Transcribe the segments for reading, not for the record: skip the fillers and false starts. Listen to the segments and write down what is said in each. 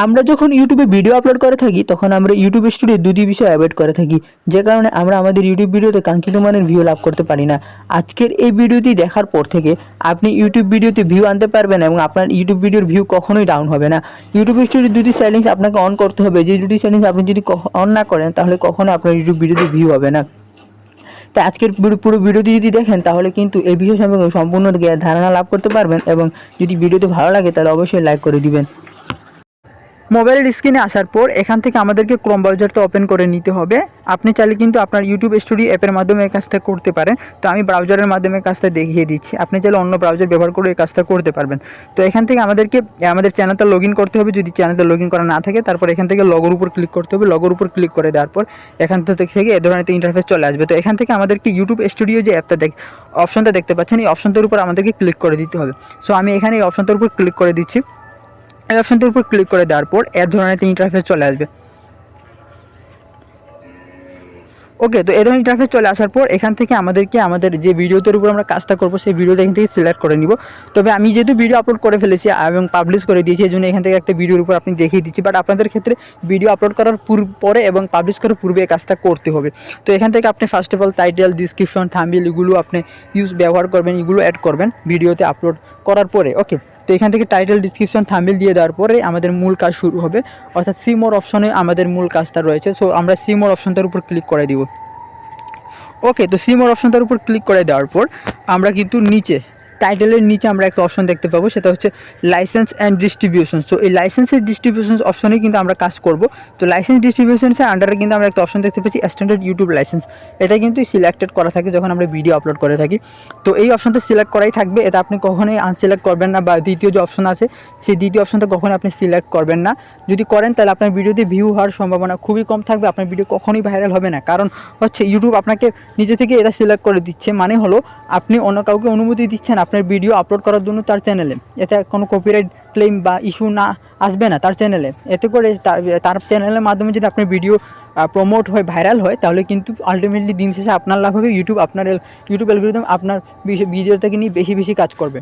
আমরা যখন ইউটিউবে ভিডিও আপলোড করে থাকি তখন আমরা ইউটিউব স্টুডিও দুটি বিষয় অ্যাভয়েড করে থাকি, যে কারণে আমরা আমাদের ইউটিউব ভিডিওতে কাঙ্ক্ষিত মানের ভিউ লাভ করতে পারি না। আজকের এই ভিডিওটি দেখার পর থেকে আপনি ইউটিউব ভিডিওতে ভিউ আনতে পারবেন এবং আপনার ইউটিউব ভিডিওর ভিউ কখনোই ডাউন হবে না। ইউটিউব স্টুডিওর দুটি সেটিংস আপনাকে অন করতে হবে, যে দুটি সেটিংস আপনি যদি অন না করেন তাহলে কখনো আপনার ইউটিউব ভিডিওতে ভিউ হবে না। তাই আজকের পুরো ভিডিওটি যদি দেখেন তাহলে কিন্তু এই বিষয় সম্পর্কে সম্পূর্ণ ধারণা লাভ করতে পারবেন, এবং যদি ভিডিওটি ভালো লাগে তাহলে অবশ্যই লাইক করে দিবেন। মোবাইলের স্ক্রিনে আসার পর এখান থেকে আমাদেরকে ক্রোম ব্রাউজারটা ওপেন করে নিতে হবে। আপনি চাইলে কিন্তু আপনার ইউটিউব স্টুডিও অ্যাপের মাধ্যমে এই কাজটা করতে পারেন। তো আমি ব্রাউজারের মাধ্যমে কাজটা দেখিয়ে দিচ্ছি, আপনি চাইলে অন্য ব্রাউজার ব্যবহার করে এই কাজটা করতে পারবেন। তো এখান থেকে আমাদেরকে আমাদের চ্যানেলটা লগ ইন করতে হবে। যদি চ্যানেলটা লগ ইন করা না থাকে তারপর এখান থেকে লগোর উপর ক্লিক করতে হবে। লগোর উপর ক্লিক করে দেওয়ার পর এখান থেকে এ ধরনের একটা ইন্টারফেস চলে আসবে। তো এখান থেকে আমাদেরকে ইউটিউব স্টুডিও যে অ্যাপটা অপশনটা দেখতে পাচ্ছেন, এই অপশনটার উপর আমাদেরকে ক্লিক করে দিতে হবে। সো আমি এখানে এই অপশনটার উপর ক্লিক করে দিচ্ছি। এই অপশনটার উপর ক্লিক করে দেওয়ার পর এর ধরনের একটা ইন্টারফেস চলে আসবে। ওকে, তো এই ধরনের ইন্টারফেস চলে আসার পর এখান থেকে আমাদেরকে আমাদের যে ভিডিওটার উপর আমরা কাজটা করবো সেই ভিডিওটা এখান থেকে সিলেক্ট করে নিব। তবে আমি যেহেতু ভিডিও আপলোড করে ফেলেছি এবং পাবলিশ করে দিয়েছি, এই জন্য এখান থেকে একটা ভিডিওর উপর আপনি দেখিয়ে দিচ্ছি। বাট আপনাদের ক্ষেত্রে ভিডিও আপলোড করার পরে এবং পাবলিশ করার পূর্বে এই কাজটা করতে হবে। তো এখান থেকে আপনি first of all title, description, thumbnail এগুলো আপনি ব্যবহার করবেন, এগুলো অ্যাড করবেন ভিডিওতে আপলোড করার পরে। ওকে, তো এখান থেকে টাইটেল, ডিসক্রিপশন, থাম্বনেল দিয়ে দেওয়ার পরে আমাদের মূল কাজ শুরু হবে, অর্থাৎ সি মোর অপশনে আমাদের মূল কাজটা রয়েছে। সো আমরা সি মোর অপশনটার উপর ক্লিক করে দিব। ওকে, তো সি মোর অপশনটার উপর ক্লিক করে দেওয়ার পর আমরা কিন্তু নিচে টাইটেলের নিচে আমরা একটা অপশন দেখতে পাবো, সেটা হচ্ছে লাইসেন্স অ্যান্ড ডিস্ট্রিবিউশন। সো এই লাইসেন্সের ডিস্ট্রিবিউশন অপশনে কিন্তু আমরা কাজ করব। তো লাইসেন্স ডিস্ট্রিবিউশনের আন্ডারে কিন্তু আমরা একটা অপশন দেখতে পাচ্ছি স্ট্যান্ডার্ড ইউটিউব লাইসেন্স। এটা কিন্তু সিলেক্টেড করা থাকে যখন আমরা ভিডিও আপলোড করে থাকি। তো এই অপশনটা সিলেক্ট করাই থাকবে, এটা আপনি কখনোই আনসিলেক্ট করবেন না, বা দ্বিতীয় যে অপশন আছে সেই দ্বিতীয় অপশনটা কখনোই আপনি সিলেক্ট করবেন না। যদি করেন তাহলে আপনার ভিডিওতে ভিউ হওয়ার সম্ভাবনা খুবই কম থাকবে, আপনার ভিডিও কখনোই ভাইরাল হবে না। কারণ হচ্ছে ইউটিউব আপনাকে নিজে থেকে এটা সিলেক্ট করে দিচ্ছে, মানে হলো আপনি অন্য কাউকে অনুমতি দিচ্ছেন আপনার ভিডিও আপলোড করার জন্য তার চ্যানেলে। এতে কোনো কপিরাইট ক্লেম বা ইস্যু না আসবে না তার চ্যানেলে। এতে করে তার চ্যানেলের মাধ্যমে যদি আপনার ভিডিও প্রমোট হয়, ভাইরাল হয়, তাহলে কিন্তু আলটিমেটলি দিন শেষে আপনার লাভ হবে। ইউটিউব অ্যালগরিদম আপনার ভিডিওটাকে নিয়ে বেশি কাজ করবে,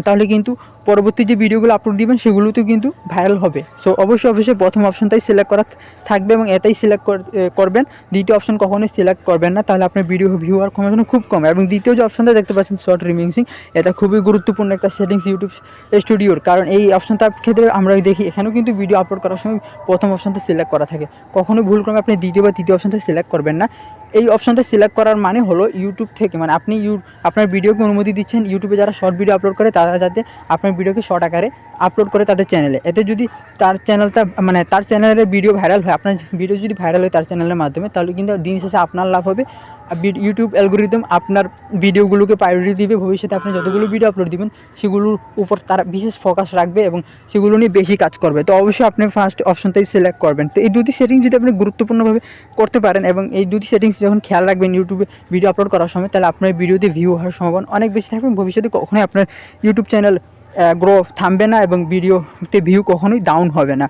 তাহলে কিন্তু পরবর্তী যে ভিডিওগুলো আপলোড দিবেন সেগুলোতেও কিন্তু ভাইরাল হবে। সো অবশ্যই প্রথম অপশনটাই সিলেক্ট করা থাকবে এবং এটাই সিলেক্ট করবেন। দ্বিতীয় অপশন কখনোই সিলেক্ট করবেন না, তাহলে আপনার ভিডিও ভিউ হওয়ার সম্ভাবনা খুব কম। এবং দ্বিতীয় যে অপশনটা দেখতে পাচ্ছেন শর্ট রিমিক্সিং, এটা খুবই গুরুত্বপূর্ণ একটা সেটিংস ইউটিউব স্টুডিওর। কারণ এই অপশনটার ক্ষেত্রে আমরা দেখি এখানেও কিন্তু ভিডিও আপলোড করার সময় প্রথম অপশনটা সিলেক্ট করা থাকে, কখনোই ভুল করে আপনি দ্বিতীয় বা তৃতীয় অপশনটা সিলেক্ট করবেন না। এই অপশনটা সিলেক্ট করার মানে হলো ইউটিউব থেকে, মানে আপনি আপনার ভিডিওকে অনুমতি দিচ্ছেন ইউটিউবে যারা শর্ট ভিডিও আপলোড করে তারা যাতে আপনার ভিডিওকে শর্ট আকারে আপলোড করে তাদের চ্যানেলে। এতে যদি তার চ্যানেলটা মানে তার চ্যানেলের ভিডিও ভাইরাল হয়, আপনার ভিডিও যদি ভাইরাল হয় তার চ্যানেলের মাধ্যমে, তাহলে কিন্তু দিন শেষে আপনার লাভ হবে। ইউটিউব অ্যালগরিদম আপনার ভিডিওগুলোকে প্রায়োরিটি দিবে। ভবিষ্যতে আপনি যতগুলো ভিডিও আপলোড দিবেন সেগুলোর উপর তারা বিশেষ ফোকাস রাখবে এবং সেগুলো নিয়ে বেশি কাজ করবে। তো অবশ্যই আপনি ফার্স্ট অপশনটাই সিলেক্ট করবেন। তো এই দুটি সেটিংস যদি আপনি গুরুত্বপূর্ণভাবে করতে পারেন এবং এই দুটি সেটিংস যখন খেয়াল রাখবেন ইউটিউবে ভিডিও আপলোড করার সময়, তাহলে আপনার ভিডিওতে ভিউ হওয়ার সম্ভাবনা অনেক বেশি থাকবে। ভবিষ্যতে কখনোই আপনার ইউটিউব চ্যানেল গ্রো থামবে না এবং ভিডিওতে ভিউ কখনোই ডাউন হবে না।